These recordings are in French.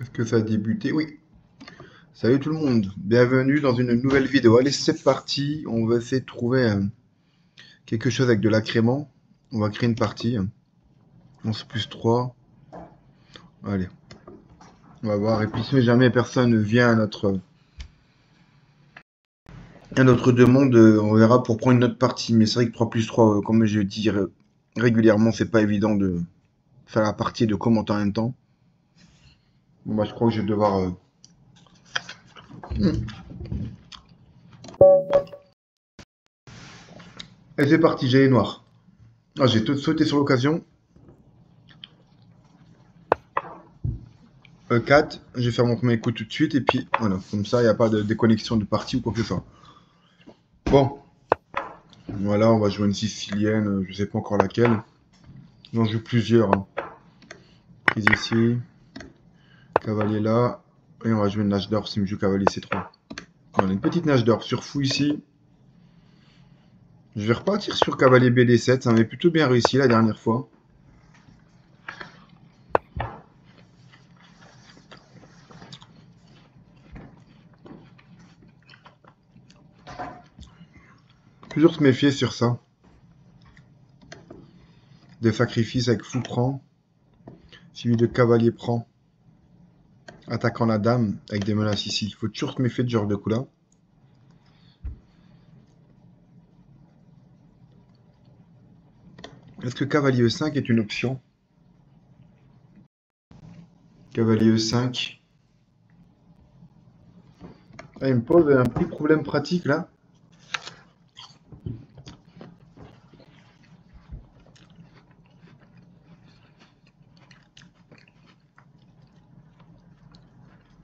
Est-ce que ça a débuté? Oui. Salut tout le monde, bienvenue dans une nouvelle vidéo. Allez, c'est parti. On va essayer de trouver quelque chose avec de l'agrément. On va créer une partie. 11 plus 3. Allez, on va voir. Et puis si jamais personne vient à notre demande, on verra pour prendre une autre partie. Mais c'est vrai que 3 plus 3, comme je dis régulièrement, c'est pas évident de faire la partie et de commenter en même temps. Bon bah je crois que je vais devoir... Et c'est parti, j'ai les noirs. Ah, j'ai tout sauté sur l'occasion. 4, je vais faire mon premier coup tout de suite et puis voilà, comme ça il n'y a pas de déconnexion de partie ou quoi que ce soit. Bon, voilà, on va jouer une sicilienne, je sais pas encore laquelle. J'en joue plusieurs. Hein. Prise ici, cavalier là, et on va jouer une nage d'or si je joue cavalier C3. Voilà, une petite nage d'or sur fou ici. Je vais repartir sur cavalier BD7, ça m'avait plutôt bien réussi la dernière fois. Toujours se méfier sur ça. Des sacrifices avec fou prend, suivi de cavalier prend. Attaquant la dame avec des menaces ici. Il faut toujours se méfier de ce genre de coup là. Est-ce que cavalier E5 est une option? Cavalier E5. Ah, il me pose un petit problème pratique là.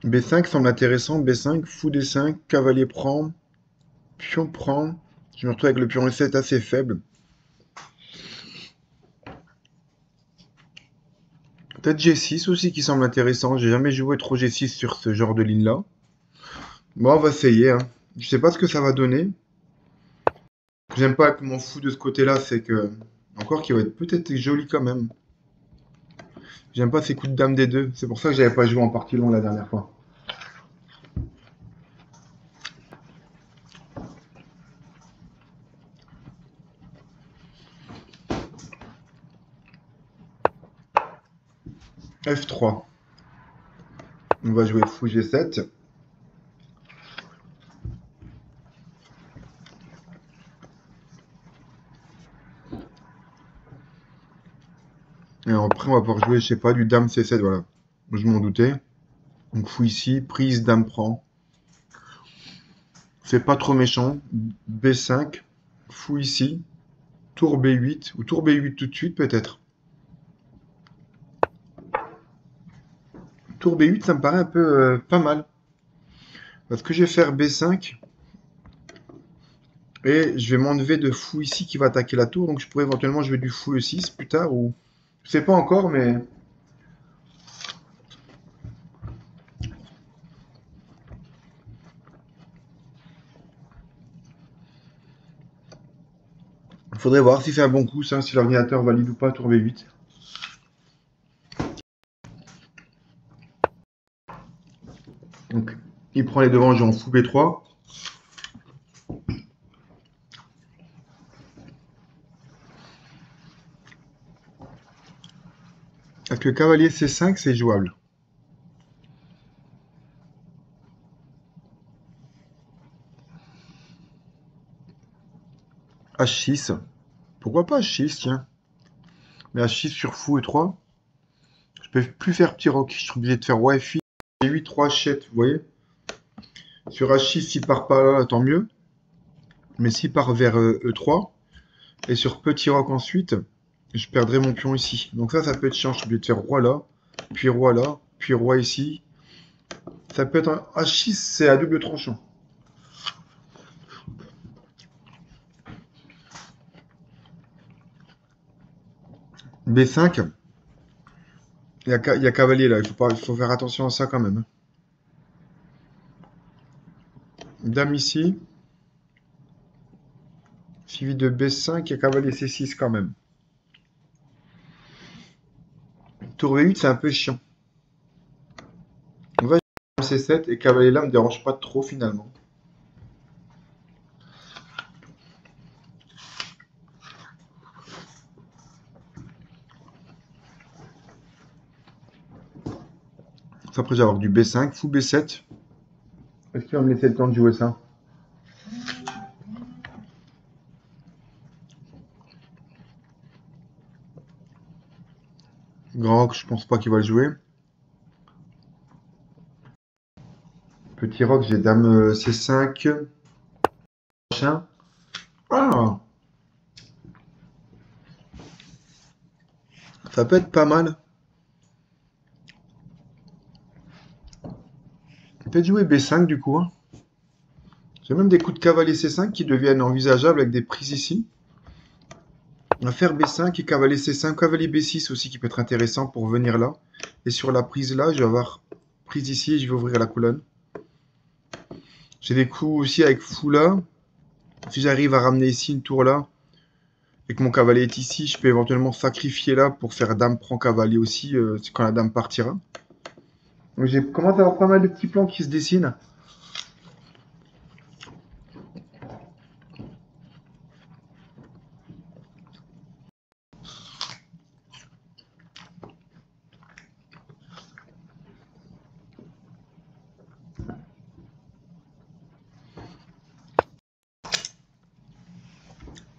B5 semble intéressant. B5, fou D5, cavalier prend, pion prend. Je me retrouve avec le pion E7 assez faible. Peut-être G6 aussi qui semble intéressant. J'ai jamais joué trop G6 sur ce genre de ligne là. Bon, on va essayer. Hein. Je sais pas ce que ça va donner. Ce que j'aime pas avec mon fou de ce côté-là, c'est que. Encore qu'il va être peut-être joli quand même. J'aime pas ces coups de dame des deux. C'est pour ça que j'avais pas joué en partie long la dernière fois. F3. On va jouer fou G7. Et après, on va pouvoir jouer, je sais pas, du dame C7, voilà. Je m'en doutais. Donc fou ici, prise, dame prend. C'est pas trop méchant. B5, fou ici, tour B8, ou tour B8 tout de suite peut-être. Tour B8, ça me paraît un peu pas mal. Parce que je vais faire B5, et je vais m'enlever de fou ici qui va attaquer la tour, donc je pourrais éventuellement jouer du fou E6 plus tard, ou... Je sais pas encore, mais... Il faudrait voir si c'est un bon coup, ça, si l'ordinateur valide ou pas tour B8. Donc, il prend les devants, j'ai en fou B3. Avec le cavalier C5, c'est jouable. H6. Pourquoi pas H6, tiens. Mais H6 sur fou E3. Je peux plus faire petit roc. Je suis obligé de faire roi F8, G8, 3 H7, vous voyez. Sur H6, s'il part pas là, tant mieux. Mais s'il part vers E3, et sur petit roc ensuite, je perdrai mon pion ici. Donc ça peut être chiant. Je suis obligé de faire roi là, puis roi ici. Ça peut être un H6, c'est à double tranchant. B5, il y a cavalier là, il faut faire attention à ça quand même. Dame ici, suivi de B5 et cavalier C6 quand même. Tour B8, c'est un peu chiant. C7 et cavalier là me dérange pas trop finalement. Après, je vais avoir du B5, fou B7. Est-ce qu'il va me laisser le temps de jouer ça? Grand roc, je pense pas qu'il va le jouer. Petit roc, j'ai dame C5. Machin. Ah, ça peut être pas mal. Peut-être jouer B5 du coup, hein. J'ai même des coups de cavalier C5 qui deviennent envisageables avec des prises ici. On va faire B5 et cavalier C5, cavalier B6 aussi qui peut être intéressant pour venir là. Et sur la prise là, je vais avoir prise ici et je vais ouvrir la colonne. J'ai des coups aussi avec fou là. Si j'arrive à ramener ici une tour là et que mon cavalier est ici, je peux éventuellement sacrifier là pour faire dame prend cavalier aussi quand la dame partira. Donc j'ai commencé à avoir pas mal de petits plans qui se dessinent.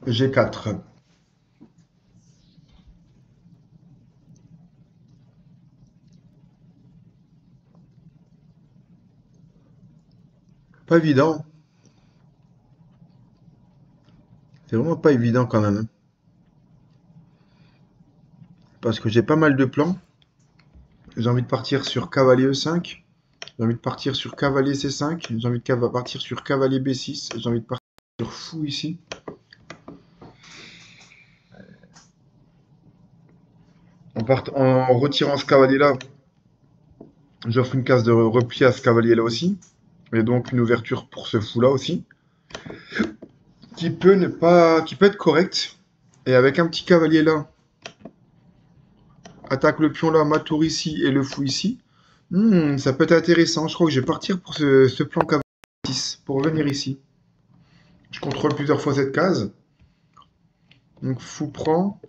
G4. Pas évident. C'est vraiment pas évident quand même, hein. Parce que j'ai pas mal de plans. J'ai envie de partir sur cavalier E5. J'ai envie de partir sur cavalier C5. J'ai envie de partir sur cavalier B6. J'ai envie de partir sur fou ici. En retirant ce cavalier-là, j'offre une case de repli à ce cavalier-là aussi. Et donc une ouverture pour ce fou-là aussi. Qui peut ne pas, qui peut être correct. Et avec un petit cavalier là, attaque le pion là, ma tour ici et le fou ici. Ça peut être intéressant. Je crois que je vais partir pour ce plan cavalier 6 pour venir ici. Je contrôle plusieurs fois cette case. Donc fou prend,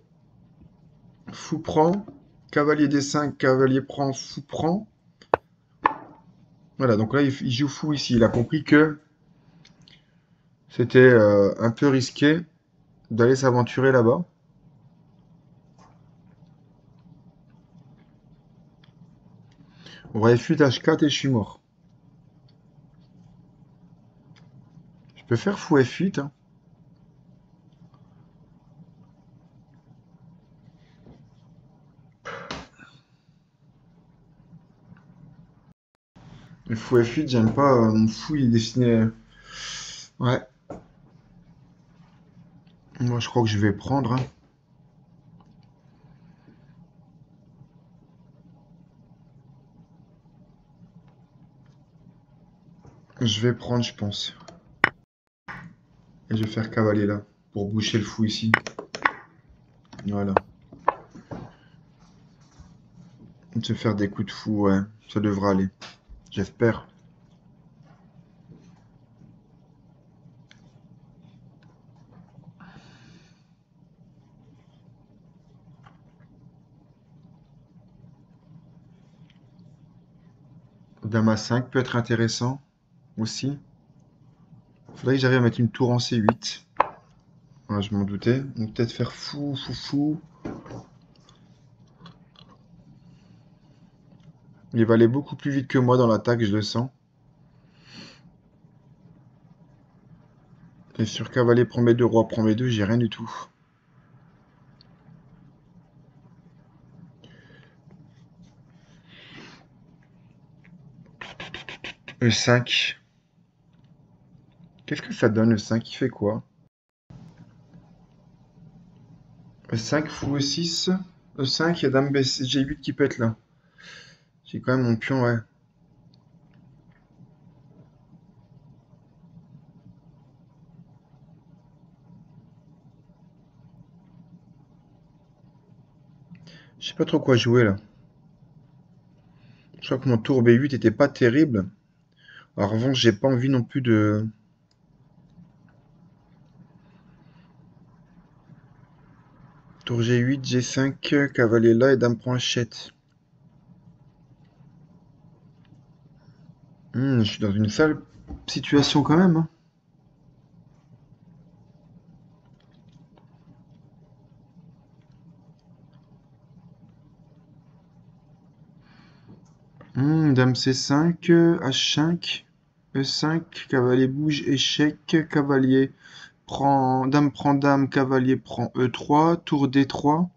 cavalier D5, cavalier prend, fou prend. Voilà, donc là il joue fou ici. Il a compris que c'était un peu risqué d'aller s'aventurer là-bas. On va F8 H4 et je suis mort. Je peux faire fou F8, hein. Le fou F8, j'aime pas. Mon fou il est dessiné. Ouais. Moi je crois que je vais prendre, hein. Je vais prendre, je pense. Et je vais faire cavalier là. Pour boucher le fou ici. Voilà. Je vais faire des coups de fou, ouais. Ça devra aller. J'espère. Dame à 5 peut être intéressant aussi. Faudrait que j'arrive à mettre une tour en C8. Ouais, je m'en doutais. Donc peut-être faire fou, fou, fou. Il va aller beaucoup plus vite que moi dans l'attaque, je le sens. Et sur cavalier prend B2, roi prend B2, j'ai rien du tout. E5. Qu'est-ce que ça donne E5? Il fait quoi? E5, fou E6. E5, il y a dame G8 qui peut être là. J'ai quand même mon pion, ouais. Je sais pas trop quoi jouer là. Je crois que mon tour B8 était pas terrible. En revanche, j'ai pas envie non plus de... Tour G8, G5, cavalier là et dame prend H7. Je suis dans une sale situation quand même, hein. Dame C5, H5, E5, cavalier bouge, échec, cavalier prend dame, cavalier prend E3, tour D3.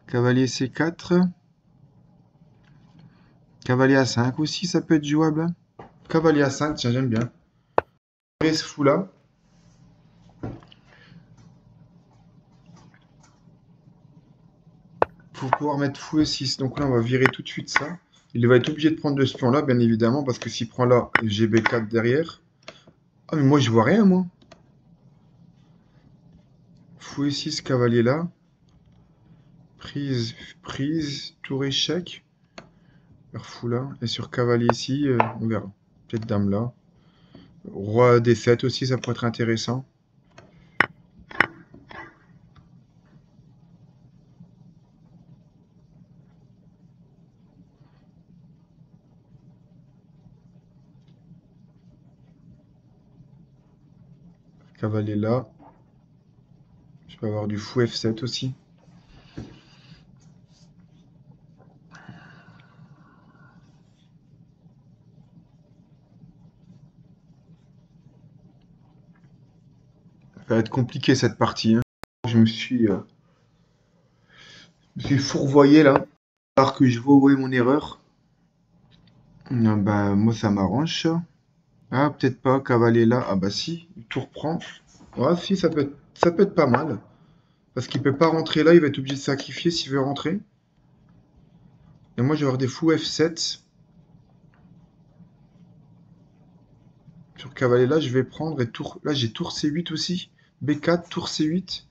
Cavalier C4. Cavalier A5 aussi, ça peut être jouable, hein. Cavalier A5, tiens, j'aime bien. Ce fou là. Faut pouvoir mettre fou E6. Donc là, on va virer tout de suite ça. Il va être obligé de prendre le pion là, bien évidemment, parce que s'il prend là, j'ai B4 derrière. Ah, mais moi, je vois rien, moi. Fou E6, cavalier là. Prise, prise, tour échec. Faire fou là. Et sur cavalier ici, on verra. Peut-être dame là. Roi D7 aussi, ça pourrait être intéressant. Cavalier là. Je peux avoir du fou F7 aussi. Ça va être compliqué cette partie, hein. Je me suis fourvoyé là. Alors que je vois où est mon erreur. Bah, moi, ça m'arrange, ça. Ah, peut-être pas. Cavalier là. Ah, bah, si. Tour prend. Ouais, si, ça peut être pas mal. Parce qu'il peut pas rentrer là. Il va être obligé de sacrifier s'il veut rentrer. Et moi, je vais avoir des fous F7. Sur cavalier là, je vais prendre. Et tour. Là, j'ai tour C8 aussi. B4, tour C8.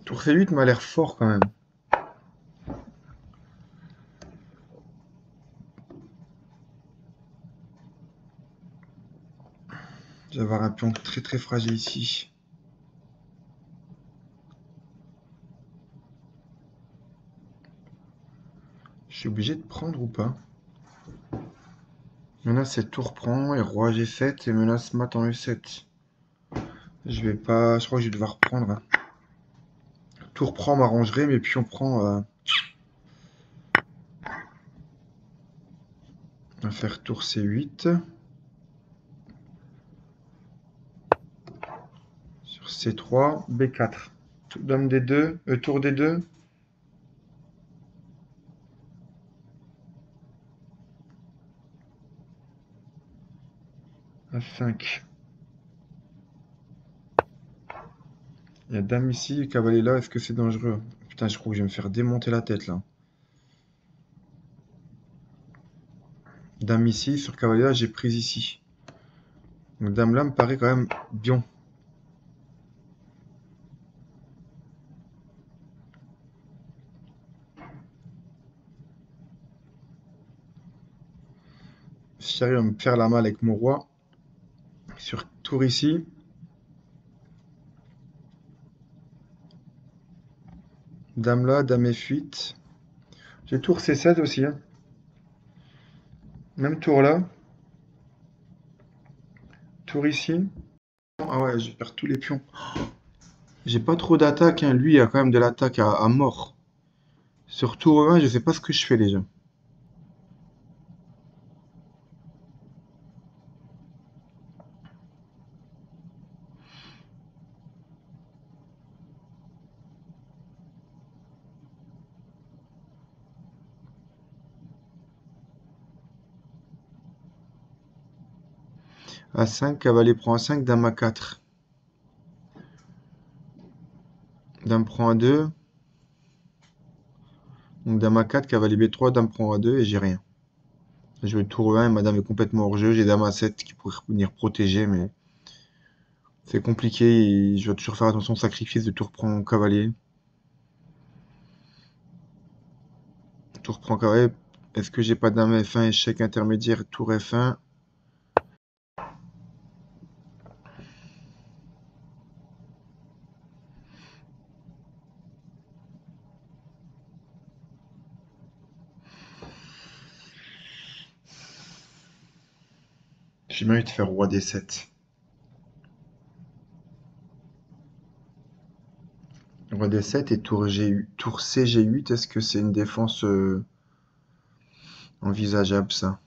Tour C8 m'a l'air fort quand même. Je vais avoir un pion très très fragile ici. Je suis obligé de prendre ou pas? Menace c'est tour prend et roi G7 et menace mat en E7. Je vais pas. Je crois que je vais devoir prendre, hein. Tour prend m'arrangerait, mais pion prend. On va faire tour C8. Sur C3, B4. Dame D2, tour D2. A5. Il y a dame ici, cavalier là, est-ce que c'est dangereux? Putain, je crois que je vais me faire démonter la tête là. Dame ici, sur cavalier là, j'ai prise ici. Donc dame là me paraît quand même bien. Si j'arrive à me faire la malle avec mon roi, sur tour ici, dame là, dame F8. J'ai tour C7 aussi, hein. Même tour là. Tour ici. Ah ouais, je perds tous les pions. J'ai pas trop d'attaque, hein. Lui, il a quand même de l'attaque à mort. Sur tour 1, je sais pas ce que je fais déjà. A5, cavalier prend A5, dame A4. Dame prend A2. Donc dame A4, cavalier B3, dame prend A2 et j'ai rien. Je vais tour 1 et madame est complètement hors jeu. J'ai dame A7 qui pourrait venir protéger, mais C'est compliqué et je dois toujours faire attention au sacrifice de tour prend cavalier. Tour prend cavalier. Est-ce que j'ai pas dame F1, échec intermédiaire, tour F1? J'ai bien envie de faire roi D7. Roi D7 et tour G8, tour C G8, est-ce que c'est une défense envisageable ça?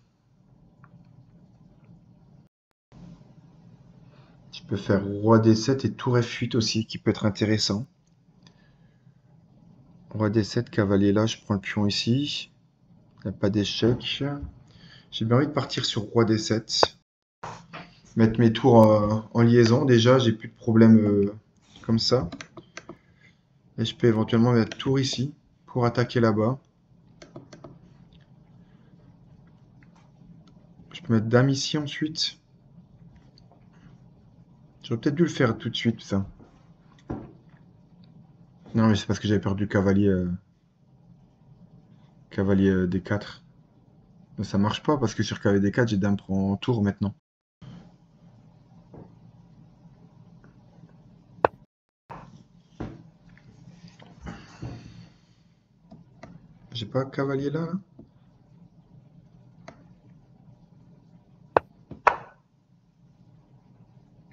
Je peux faire roi D7 et tour F8 aussi, qui peut être intéressant. Roi D7, cavalier là, je prends le pion ici. Il n'y a pas d'échec. J'ai bien envie de partir sur roi D7. Mettre mes tours en liaison. Déjà, j'ai plus de problème comme ça. Et je peux éventuellement mettre tour ici pour attaquer là-bas. Je peux mettre dame ici ensuite. J'aurais peut-être dû le faire tout de suite, ça. Non, mais c'est parce que j'avais perdu cavalier, cavalier D4. Mais ça marche pas parce que sur cavalier D4, j'ai dame prend tour maintenant. J'ai pas cavalier là, là?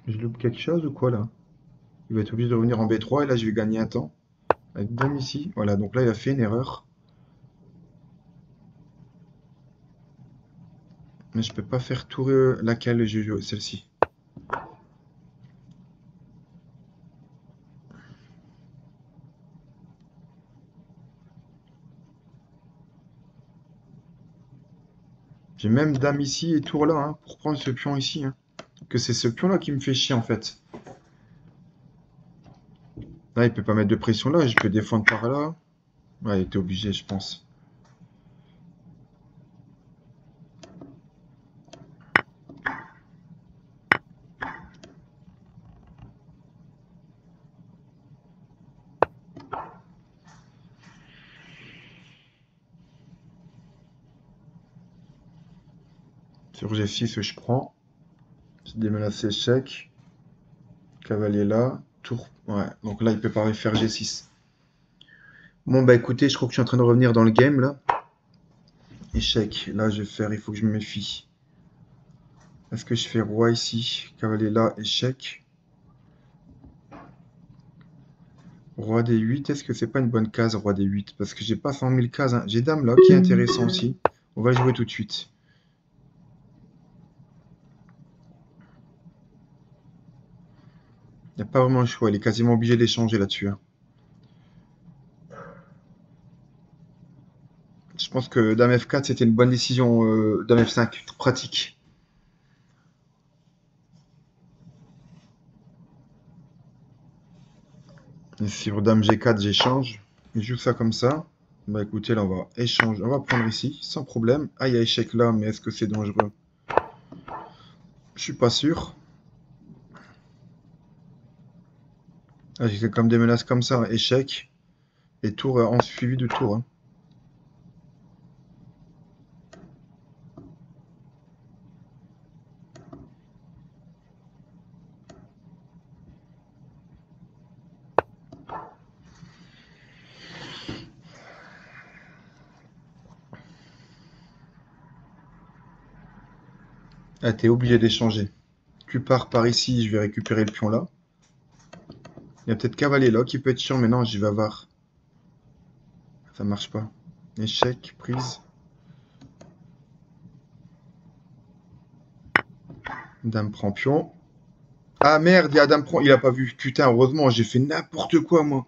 Je loupe quelque chose ou quoi là? Il va être obligé de revenir en B3 et là je vais gagner un temps. Avec dame ici. Voilà, donc là il a fait une erreur. Mais je peux pas faire tour laquelle je joue, celle-ci. J'ai même dame ici et tour là hein, pour prendre ce pion ici. Hein. Que c'est ce pion là qui me fait chier en fait. Là il peut pas mettre de pression là, je peux défendre par là. Ouais, il était obligé je pense. Sur G6 je prends. Je démenace échec. Cavalier là. Tour. Ouais, donc là il peut pas faire G6. Bon bah écoutez, je crois que je suis en train de revenir dans le game là. Échec. Là je vais faire, il faut que je me méfie. Est-ce que je fais roi ici? Cavalier là, échec. Roi D8, est-ce que c'est pas une bonne case, roi D8? Parce que j'ai pas 100 000 cases. Hein. J'ai dame là, qui est intéressant aussi. On va jouer tout de suite. Il n'y a pas vraiment le choix, il est quasiment obligé d'échanger là-dessus. Hein. Je pense que dame F4, c'était une bonne décision. Dame F5, pratique. Et sur dame G4, j'échange. Je joue ça comme ça. Bah écoutez, là on va échanger. On va prendre ici, sans problème. Ah, il y a échec là, mais est-ce que c'est dangereux? Je suis pas sûr. Ah, j'ai comme des menaces comme ça, échec. Et tour en suivi de tour. Hein. Ah, t'es obligé d'échanger. Tu pars par ici, je vais récupérer le pion là. Il y a peut-être cavalier là qui peut être chiant, mais non, j'y vais avoir. Ça marche pas. Échec, prise. Dame prend pion. Ah merde, il y a dame prend. Il a pas vu. Putain, heureusement, j'ai fait n'importe quoi moi.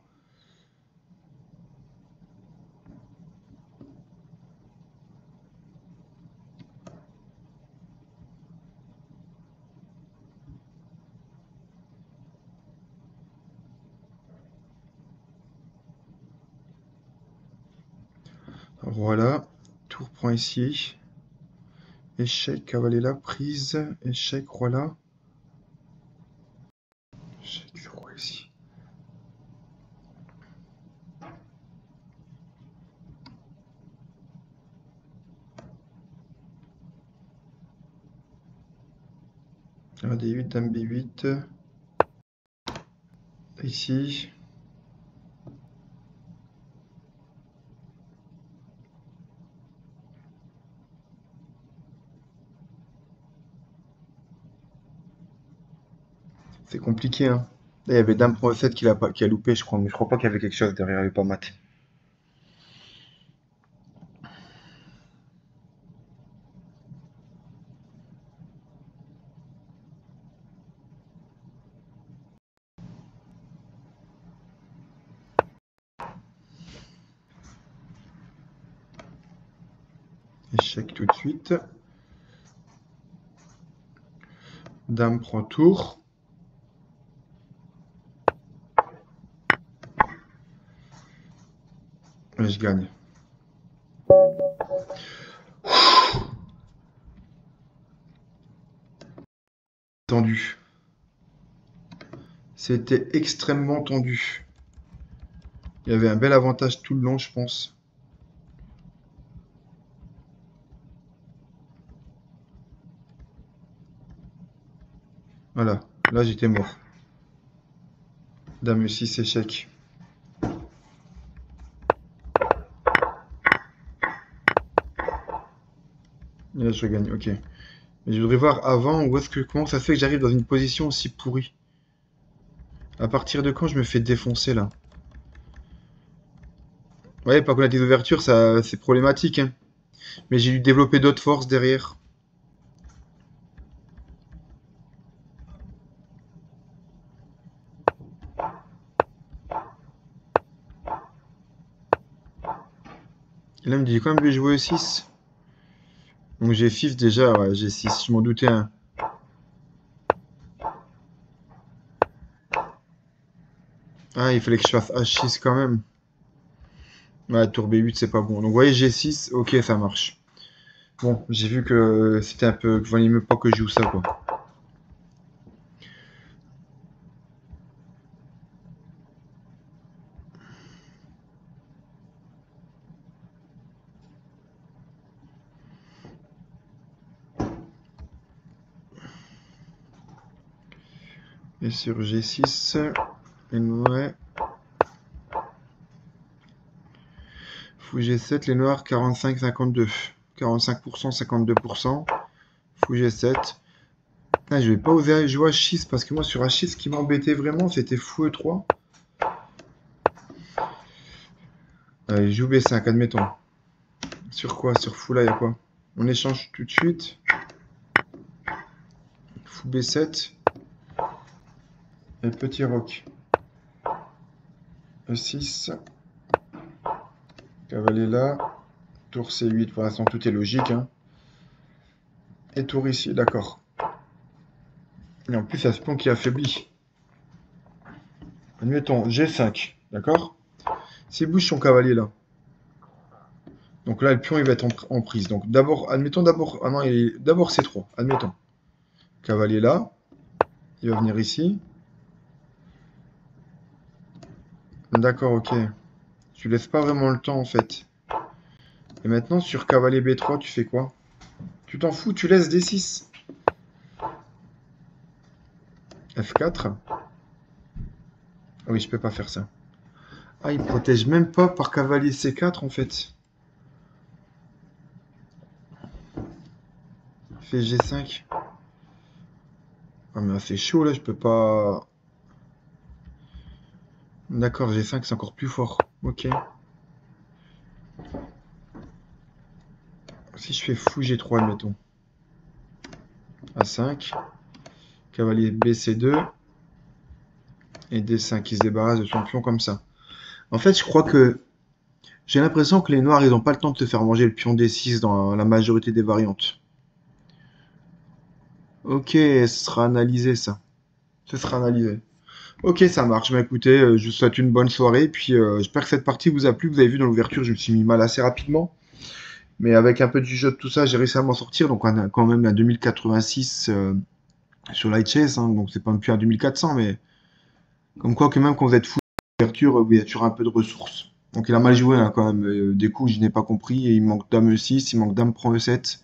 Voilà. Tour prend ici. Échec, cavalier là, prise. Échec, roi là. Chèque sur roi ici. Ah, D8, dame B8. Ici. C'est compliqué, hein. Là, il y avait dame pour 7 qui a loupé, je crois. Mais je crois pas qu'il y avait quelque chose derrière, il n'y avait pas mat. Échec tout de suite. Dame prend tour. Et je gagne. Tendu. C'était extrêmement tendu. Il y avait un bel avantage tout le long, je pense. Voilà, là j'étais mort. Dame 6, échec. Et là je gagne, ok. Mais je voudrais voir avant comment ça se fait que j'arrive dans une position aussi pourrie. À partir de quand je me fais défoncer là? Ouais, par contre la déouverture, ça c'est problématique, hein. Mais j'ai dû développer d'autres forces derrière. Et là, il me dit quand même de jouer au 6. Donc j'ai fif déjà, ouais, j'ai 6, je m'en doutais un. Ah, il fallait que je fasse H6 quand même. Ouais, tour B8, c'est pas bon. Donc vous voyez, G6, ok, ça marche. Bon, j'ai vu que c'était un peu... qu'il valait mieux pas que je joue ça, quoi. Et sur G6, les noirs... Fou G7, les noirs 45-52. 45%, 52%. Fou G7. Ah, je vais pas oser jouer H6 parce que moi sur H6, ce qui m'embêtait vraiment, c'était fou E3. Allez, joue B5, admettons. Sur quoi? Sur fou là, il y a quoi? On échange tout de suite. Fou B7. Et petit roc. E6. Cavalier là. Tour C8, pour l'instant tout est logique, hein. Et tour ici, d'accord. Et en plus, il y a ce pion qui affaiblit. Admettons, G5, d'accord? S'il bouge son cavalier là. Donc là, le pion, il va être en prise. Donc d'abord, admettons d'abord... Ah non, d'abord C3, admettons. Cavalier là. Il va venir ici. D'accord, ok. Tu laisses pas vraiment le temps, en fait. Et maintenant, sur cavalier B3, tu fais quoi? Tu t'en fous, tu laisses D6. F4. Ah oui, je peux pas faire ça. Ah, il protège même pas par cavalier C4, en fait. Fait G5. Ah, mais c'est chaud, là, je peux pas... D'accord, G5, c'est encore plus fort. Ok. Si je fais fou G3, admettons. A5. Cavalier BC2. Et D5, il se débarrasse de son pion comme ça. En fait, je crois que... J'ai l'impression que les noirs, ils n'ont pas le temps de se faire manger le pion D6 dans la majorité des variantes. Ok, ce sera analysé, ça. Ce sera analysé. Ok, ça marche. Bah écoutez, je vous souhaite une bonne soirée. Puis j'espère que cette partie vous a plu. Vous avez vu dans l'ouverture, je me suis mis mal assez rapidement. Mais avec un peu du jeu de tout ça, j'ai réussi à m'en sortir. Donc on a quand même la 2086 sur Light Chase. Hein, donc c'est pas non plus un 2400, mais Comme quoi que même quand vous êtes fou d'ouverture, il y a toujours un peu de ressources. Donc il a mal joué hein, quand même. Des coups, je n'ai pas compris. Et il manque dame E6, il manque dame prend E7.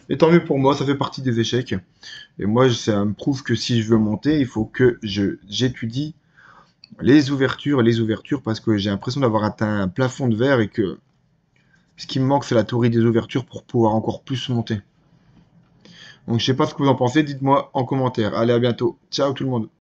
Mais tant mieux pour moi, ça fait partie des échecs. Et moi, ça me prouve que si je veux monter, il faut que j'étudie les ouvertures, parce que j'ai l'impression d'avoir atteint un plafond de verre et que ce qui me manque, c'est la théorie des ouvertures pour pouvoir encore plus monter. Donc je sais pas ce que vous en pensez, dites-moi en commentaire. Allez, à bientôt. Ciao tout le monde.